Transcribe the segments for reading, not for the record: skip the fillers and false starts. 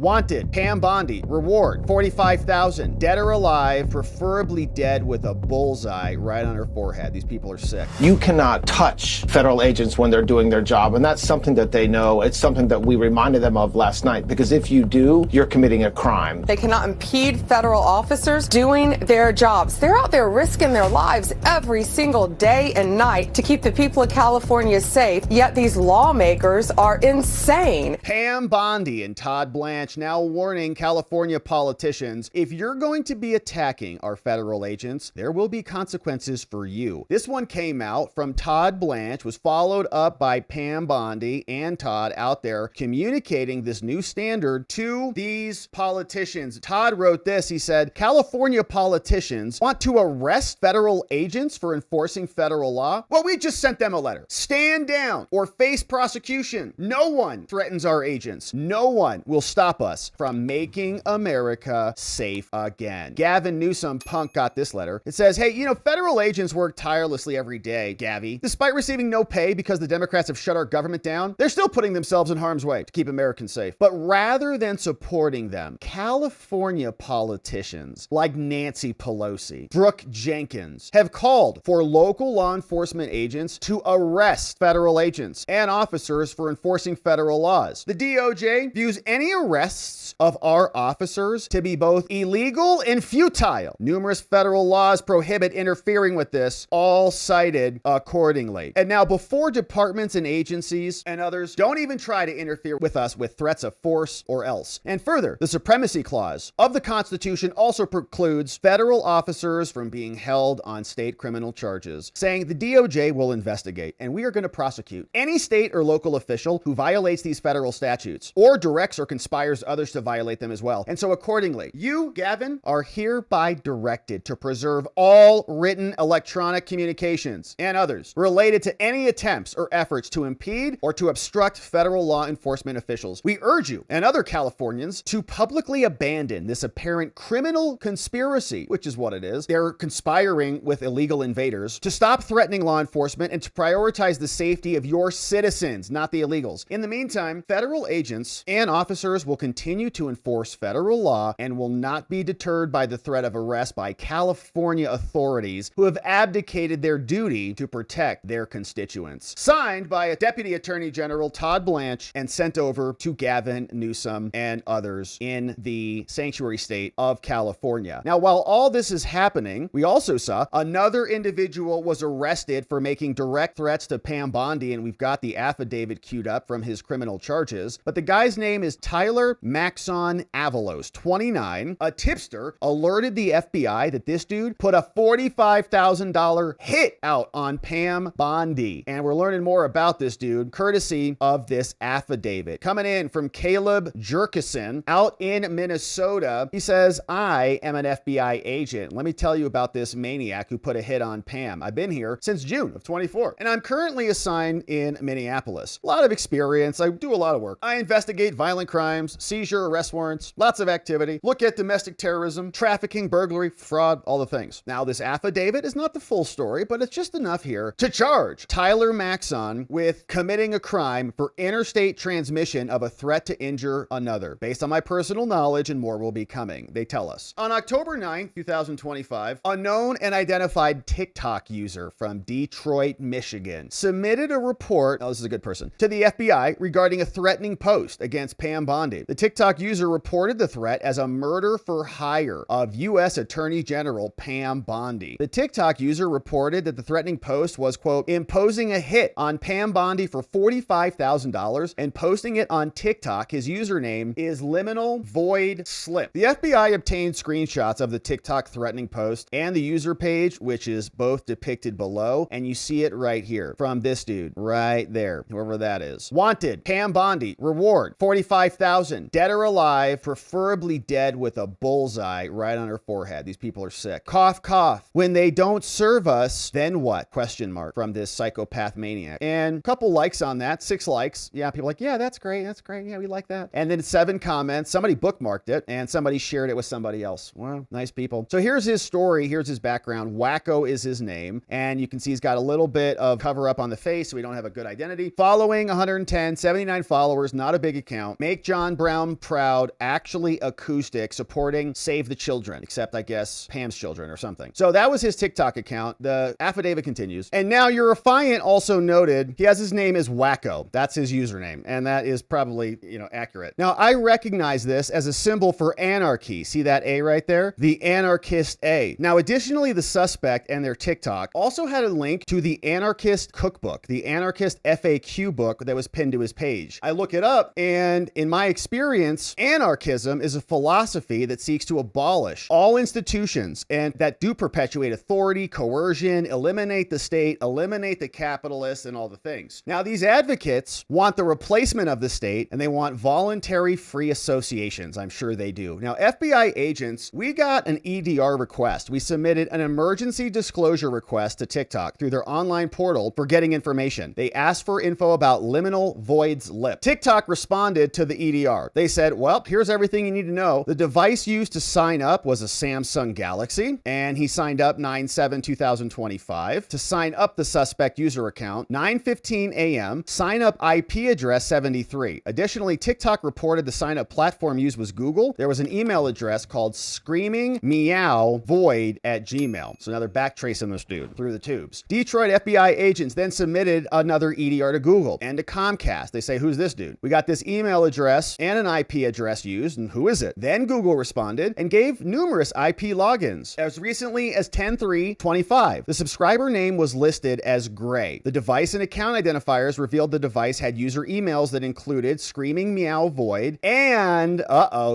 Wanted, Pam Bondi, reward, $45,000. Dead or alive, preferably dead with a bullseye right on her forehead. These people are sick. You cannot touch federal agents when they're doing their job, and that's something that they know. It's something that we reminded them of last night, because if you do, you're committing a crime. They cannot impede federal officers doing their jobs. They're out there risking their lives every single day and night to keep the people of California safe, yet these lawmakers are insane. Pam Bondi and Todd Blanche now warning California politicians, if you're going to be attacking our federal agents, there will be consequences for you. This one came out from Todd Blanche, was followed up by Pam Bondi and Todd out there communicating this new standard to these politicians. Todd wrote this. He said, California politicians want to arrest federal agents for enforcing federal law. Well, we just sent them a letter. Stand down or face prosecution. No one threatens our agents. No one will stop us from making America safe again. Gavin Newsom punk got this letter. It says, hey, federal agents work tirelessly every day, Gavi. Despite receiving no pay because the Democrats have shut our government down, they're still putting themselves in harm's way to keep Americans safe. But rather than supporting them, California politicians like Nancy Pelosi, Brooke Jenkins have called for local law enforcement agents to arrest federal agents and officers for enforcing federal laws. The DOJ views any arrests of our officers to be both illegal and futile. Numerous federal laws prohibit interfering with this, all cited accordingly. And now, before departments and agencies and others, don't even try to interfere with us with threats of force or else. And further, the Supremacy Clause of the Constitution also precludes federal officers from being held on state criminal charges, saying the DOJ will investigate and we are going to prosecute any state or local official who violates these federal statutes or directs or conspires others to violate them as well. And so accordingly, you, Gavin, are hereby directed to preserve all written electronic communications and others related to any attempts or efforts to impede or to obstruct federal law enforcement officials. We urge you and other Californians to publicly abandon this apparent criminal conspiracy, which is what it is. They're conspiring with illegal invaders to stop threatening law enforcement and to prioritize the safety of your citizens, not the illegals. In the meantime, federal agents and officers will continue to enforce federal law and will not be deterred by the threat of arrest by California authorities who have abdicated their duty to protect their constituents. Signed by a Deputy Attorney General Todd Blanche and sent over to Gavin Newsom and others in the sanctuary state of California. Now, while all this is happening, we also saw another individual was arrested for making direct threats to Pam Bondi, and we've got the affidavit queued up from his criminal charges. But the guy's name is Tyler Maxon Avalos, 29. A tipster alerted the FBI that this dude put a $45,000 hit out on Pam Bondi. And we're learning more about this dude courtesy of this affidavit. Coming in from Caleb Jerkison out in Minnesota, he says, I am an FBI agent. Let me tell you about this maniac who put a hit on Pam. I've been here since June of 24, and I'm currently assigned in Minneapolis. A lot of experience. I do a lot of work. I investigate violent crimes, seizure, arrest warrants, lots of activity, look at domestic terrorism, trafficking, burglary, fraud, all the things. Now, this affidavit is not the full story, but it's just enough here to charge Tyler Maxon with committing a crime for interstate transmission of a threat to injure another. Based on my personal knowledge, and more will be coming, they tell us. On October 9th, 2025, a known and identified TikTok user from Detroit, Michigan, submitted a report, this is a good person, to the FBI regarding a threatening post against Pam Bondi. The TikTok user reported the threat as a murder for hire of U.S. Attorney General Pam Bondi. The TikTok user reported that the threatening post was, quote, imposing a hit on Pam Bondi for $45,000 and posting it on TikTok. His username is Liminal Void Slip. The FBI obtained screenshots of the TikTok threatening post and the user page, which is both depicted below, and you see it right here from this dude right there, whoever that is. Wanted, Pam Bondi, reward, $45,000. Dead or alive, preferably dead with a bullseye right on her forehead. These people are sick. Cough, cough. When they don't serve us, then what? Question mark from this psychopath maniac. And a couple likes on that, 6 likes. Yeah, people are like, yeah, that's great. That's great. Yeah, we like that. And then 7 comments. Somebody bookmarked it and somebody shared it with somebody else. Well, nice people. So here's his story. Here's his background. Wacko is his name. And you can see he's got a little bit of cover up on the face, so we don't have a good identity. Following 110, 79 followers, not a big account. Make John Brown Brown Proud actually acoustic supporting Save the Children, except I guess Pam's children or something. So that was his TikTok account. The affidavit continues. And now Urifiant also noted he has his name as Wacko. That's his username. And that is probably, accurate. Now I recognize this as a symbol for anarchy. See that A right there? The anarchist A. Now additionally, the suspect and their TikTok also had a link to the anarchist cookbook, the anarchist FAQ book that was pinned to his page. I look it up, and in my experience, anarchism is a philosophy that seeks to abolish all institutions and that do perpetuate authority, coercion, eliminate the state, eliminate the capitalists, and all the things. Now, these advocates want the replacement of the state, and they want voluntary free associations. I'm sure they do. Now, FBI agents, we got an EDR request. We submitted an emergency disclosure request to TikTok through their online portal for getting information. They asked for info about liminal voids lip. TikTok responded to the EDR. They said, well, here's everything you need to know. The device used to sign up was a Samsung Galaxy, and he signed up 9/7/2025. To sign up the suspect user account, 9:15 a.m., sign up IP address 73. Additionally, TikTok reported the sign up platform used was Google. There was an email address called screamingmeowvoid@gmail. So now they're backtracing this dude through the tubes. Detroit FBI agents then submitted another EDR to Google and to Comcast. They say, who's this dude? We got this email address and an IP address used, and who is it? Then Google responded and gave numerous IP logins. As recently as 10/3/25, the subscriber name was listed as Gray. The device and account identifiers revealed the device had user emails that included Screaming Meow Void and,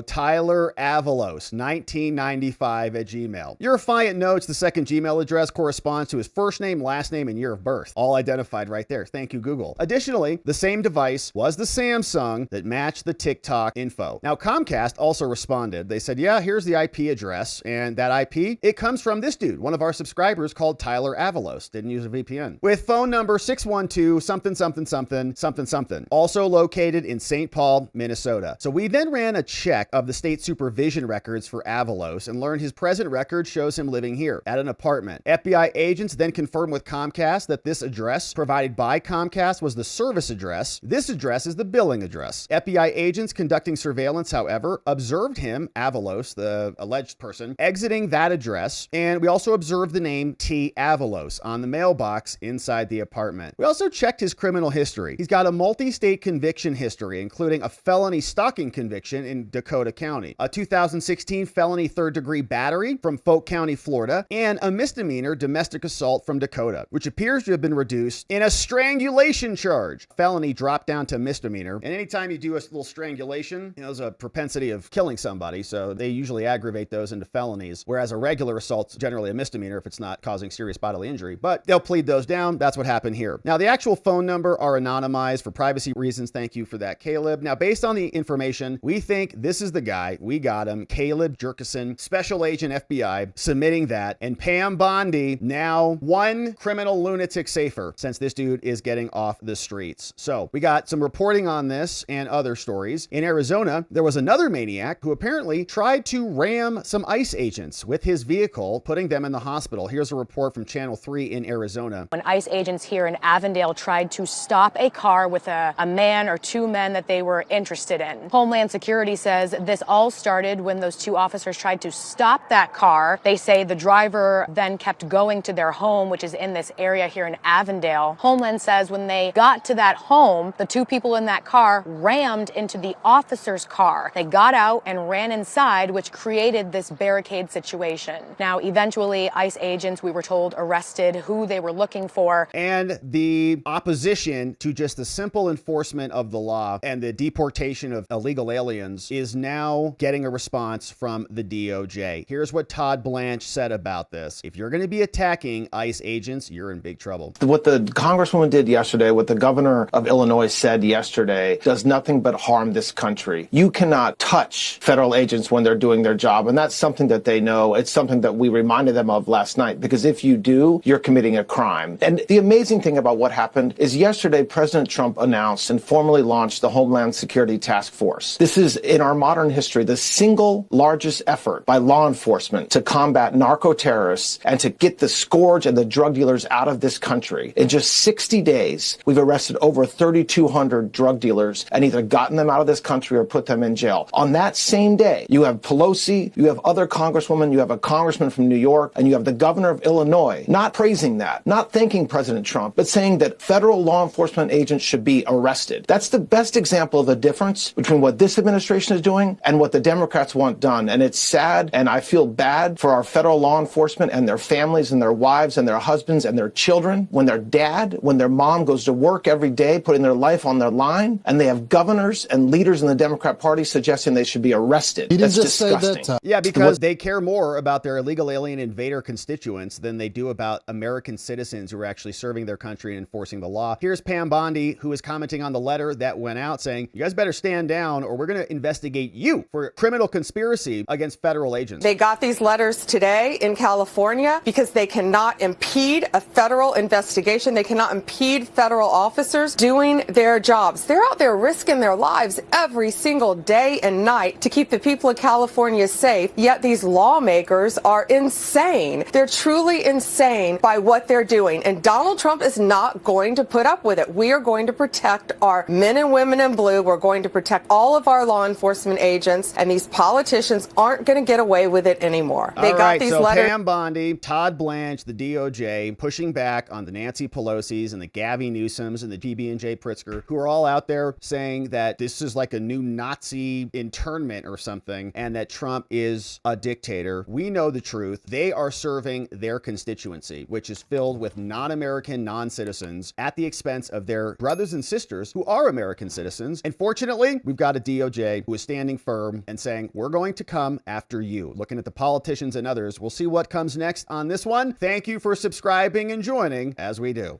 Tyler Avalos, 1995 @gmail. Urifiant notes the second Gmail address corresponds to his first name, last name, and year of birth. All identified right there. Thank you, Google. Additionally, the same device was the Samsung that matched the TikTok info. Now, Comcast also responded. They said, yeah, here's the IP address, and that IP, it comes from this dude, one of our subscribers called Tyler Avalos. Didn't use a VPN. With phone number 612 something something something something something, also located in St. Paul, Minnesota. So we then ran a check of the state supervision records for Avalos and learned his present record shows him living here at an apartment. FBI agents then confirmed with Comcast that this address provided by Comcast was the service address. This address is the billing address. FBI agents conducting surveillance, however, observed him, Avalos, the alleged person, exiting that address, and we also observed the name T. Avalos on the mailbox inside the apartment. We also checked his criminal history. He's got a multi-state conviction history, including a felony stalking conviction in Dakota County, a 2016 felony third-degree battery from Polk County, Florida, and a misdemeanor domestic assault from Dakota, which appears to have been reduced in a strangulation charge. Felony dropped down to misdemeanor, and anytime you do a little strangulation, there's a propensity of killing somebody, so they usually aggravate those into felonies, whereas a regular assault's generally a misdemeanor if it's not causing serious bodily injury, but they'll plead those down. That's what happened here. Now, the actual phone number are anonymized for privacy reasons. Thank you for that, Caleb. Now, based on the information, we think this is the guy. We got him, Caleb Jerkison, Special Agent FBI, submitting that, and Pam Bondi, now one criminal lunatic safer since this dude is getting off the streets. So we got some reporting on this and other stories. In Arizona, there was another maniac who apparently tried to ram some ICE agents with his vehicle, putting them in the hospital. Here's a report from Channel 3 in Arizona. When ICE agents here in Avondale tried to stop a car with a man or two men that they were interested in. Homeland Security says this all started when those two officers tried to stop that car. They say the driver then kept going to their home, which is in this area here in Avondale. Homeland says when they got to that home, the two people in that car rammed into the officer's car. They got out and ran inside, which created this barricade situation. Now, eventually, ICE agents, we were told, arrested who they were looking for. And the opposition to just the simple enforcement of the law and the deportation of illegal aliens is now getting a response from the DOJ. Here's what Todd Blanche said about this. If you're going to be attacking ICE agents, you're in big trouble. What the Congresswoman did yesterday, what the governor of Illinois said yesterday, does nothing but harm this country. You cannot touch federal agents when they're doing their job, and that's something that they know. It's something that we reminded them of last night, because if you do, you're committing a crime. And the amazing thing about what happened is yesterday, President Trump announced and formally launched the Homeland Security Task Force. This is, in our modern history, the single largest effort by law enforcement to combat narco-terrorists and to get the scourge and the drug dealers out of this country. In just 60 days, we've arrested over 3,200 drug dealers and either gotten them out of this country or put them in jail. On that same day, you have Pelosi, you have other congresswomen, you have a congressman from New York, and you have the governor of Illinois not praising that, not thanking President Trump, but saying that federal law enforcement agents should be arrested. That's the best example of the difference between what this administration is doing and what the Democrats want done. And it's sad, and I feel bad for our federal law enforcement and their families and their wives and their husbands and their children when their dad, when their mom goes to work every day putting their life on their line, and they have governors and leaders in the Democrat Party suggesting they should be arrested. He didn't That's just say disgusting. that. Yeah, because they care more about their illegal alien invader constituents than they do about American citizens who are actually serving their country and enforcing the law. Here's Pam Bondi, who is commenting on the letter that went out saying, you guys better stand down or we're going to investigate you for criminal conspiracy against federal agents. They got these letters today in California because they cannot impede a federal investigation. They cannot impede federal officers doing their jobs. They're out there risking their lives every single day and night to keep the people of California safe. Yet these lawmakers are insane. They're truly insane by what they're doing. And Donald Trump is not going to put up with it. We are going to protect our men and women in blue. We're going to protect all of our law enforcement agents. And these politicians aren't going to get away with it anymore. They got these letters. Pam Bondi, Todd Blanche, the DOJ, pushing back on the Nancy Pelosi's and the Gavin Newsoms and the PB&J Pritzker, who are all out there saying that this is like a new Nazi internment or something, and that Trump is a dictator. We know the truth. They are serving their constituency, which is filled with non-American non-citizens at the expense of their brothers and sisters who are American citizens. And fortunately, we've got a DOJ who is standing firm and saying, we're going to come after you. Looking at the politicians and others, we'll see what comes next on this one. Thank you for subscribing and joining as we do.